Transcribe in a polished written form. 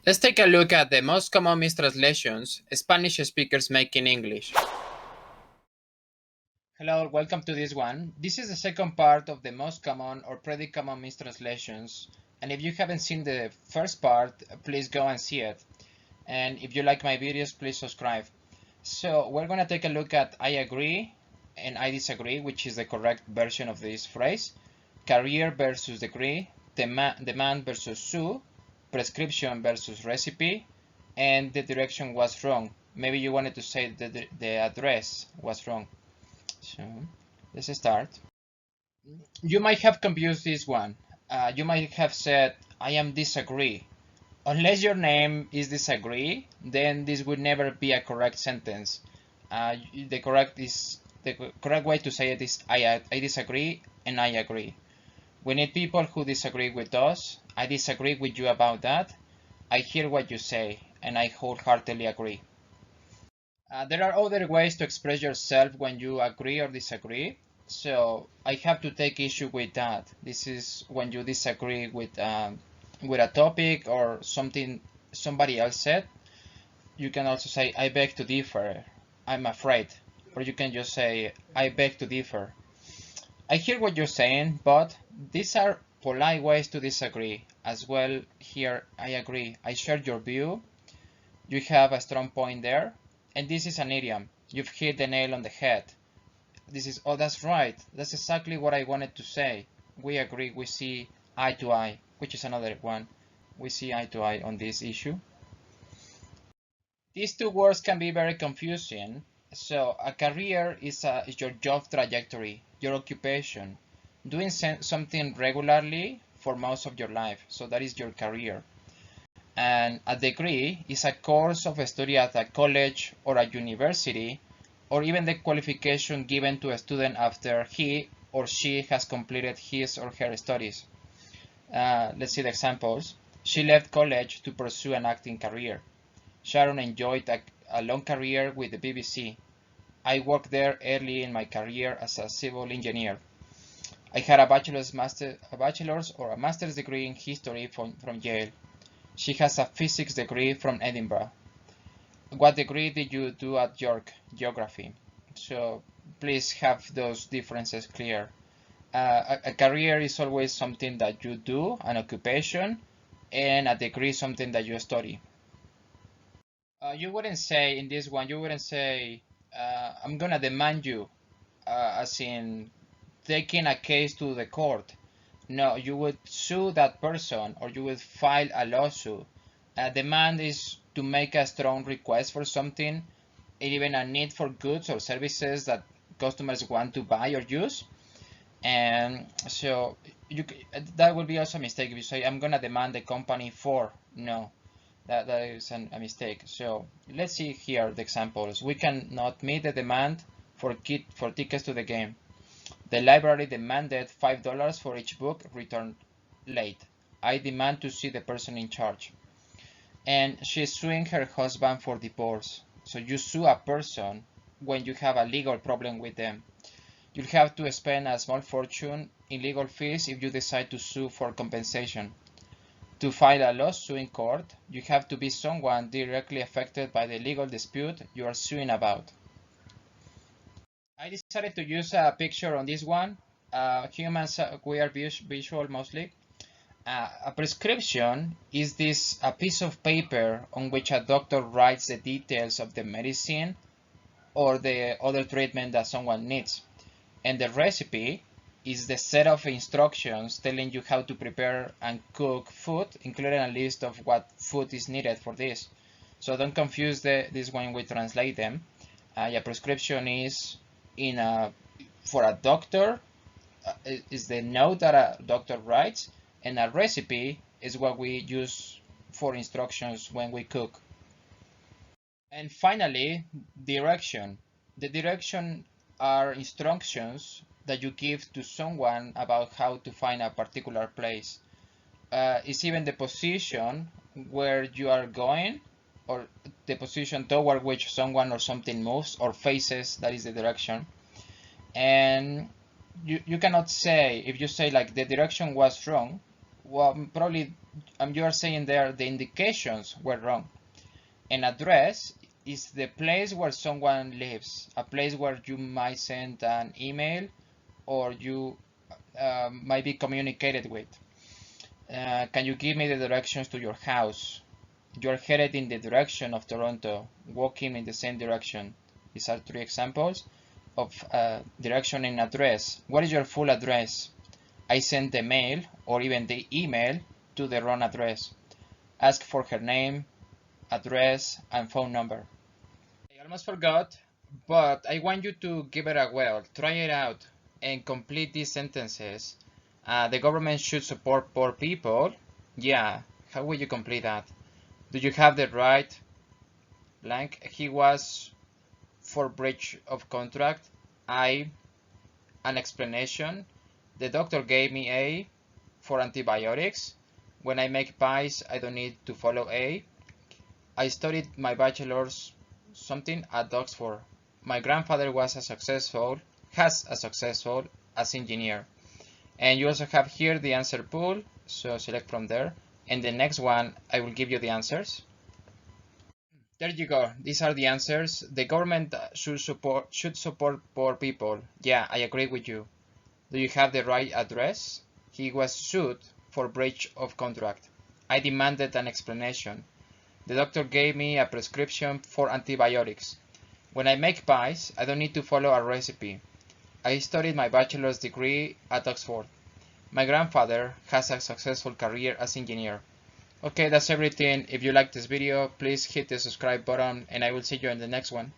Let's take a look at the most common mistranslations Spanish speakers make in English. Hello, welcome to this one. This is the second part of the most common or pretty common mistranslations. And if you haven't seen the first part, please go and see it. And if you like my videos, please subscribe. So we're going to take a look at I agree and I disagree, which is the correct version of this phrase. Career versus degree, demand versus sue, prescription versus recipe, and the direction was wrong. Maybe you wanted to say that the address was wrong. So let's start. You might have confused this one. You might have said, I am disagree. Unless your name is disagree, then this would never be a correct sentence. The correct way to say it is I disagree and I agree. We need people who disagree with us. I disagree with you about that. I hear what you say, and I wholeheartedly agree. There are other ways to express yourself when you agree or disagree. So I have to take issue with that. This is when you disagree with a topic or something somebody else said. You can also say, I beg to differ. I'm afraid. Or you can just say, I beg to differ. I hear what you're saying, but these are polite ways to disagree. As well, here, I agree. I share your view. You have a strong point there. And this is an idiom. You've hit the nail on the head. This is, oh, that's right. That's exactly what I wanted to say. We agree. We see eye to eye, which is another one. We see eye to eye on this issue. These two words can be very confusing. So a career is your job trajectory, your occupation, doing something regularly for most of your life. So that is your career. And a degree is a course of study at a college or a university, or even the qualification given to a student after he or she has completed his or her studies. Let's see the examples. She left college to pursue an acting career. Sharon enjoyed a long career with the BBC. I worked there early in my career as a civil engineer. I had a bachelor's or a master's degree in history from Yale. She has a physics degree from Edinburgh. What degree did you do at York? Geography. So please have those differences clear. A career is always something that you do, an occupation, and a degree is something that you study. You wouldn't say in this one, you wouldn't say, I'm gonna demand you, as in taking a case to the court. No, you would sue that person or you would file a lawsuit. A demand is to make a strong request for something, even a need for goods or services that customers want to buy or use. And so that would be also a mistake if you say, I'm gonna demand the company for. No, that is a mistake. So let's see here the examples. We cannot meet the demand for tickets to the game. The library demanded $5 for each book returned late. I demand to see the person in charge. And she's suing her husband for divorce. So you sue a person when you have a legal problem with them. You'll have to spend a small fortune in legal fees if you decide to sue for compensation. To file a lawsuit in court, you have to be someone directly affected by the legal dispute you are suing about. I decided to use a picture on this one. Humans, we are visual mostly. A prescription is a piece of paper on which a doctor writes the details of the medicine or the other treatment that someone needs. And the recipe is the set of instructions telling you how to prepare and cook food, including a list of what food is needed for this. So don't confuse this when we translate them. A prescription is for a doctor, is the note that a doctor writes, and a recipe is what we use for instructions when we cook. And finally, direction. The direction are instructions that you give to someone about how to find a particular place. It's even the position where you are going, or the position toward which someone or something moves or faces, that is the direction. And you cannot say, if you say like the direction was wrong, well, probably you are saying there the indications were wrong. An address is the place where someone lives, a place where you might send an email or you might be communicated with. Can you give me the directions to your house? You're headed in the direction of Toronto, walking in the same direction. These are 3 examples of direction and address. What is your full address? I sent the mail or even the email to the wrong address. Ask for her name, address, and phone number. I almost forgot, but I want you to give it a whirl. Try it out and complete these sentences. The government should support poor people. Yeah, how will you complete that? Do you have the right blank? He was for breach of contract. I, an explanation. The doctor gave me A for antibiotics. When I make pies, I don't need to follow A. I studied my bachelor's something at Oxford. My grandfather has a successful as engineer. And you also have here the answer pool, so select from there. And the next one, I will give you the answers. There you go. These are the answers. The government should support poor people. Yeah, I agree with you. Do you have the right address? He was sued for breach of contract. I demanded an explanation. The doctor gave me a prescription for antibiotics. When I make pies, I don't need to follow a recipe. I studied my bachelor's degree at Oxford. My grandfather has a successful career as engineer. Okay, that's everything. If you like this video, please hit the subscribe button and I will see you in the next one.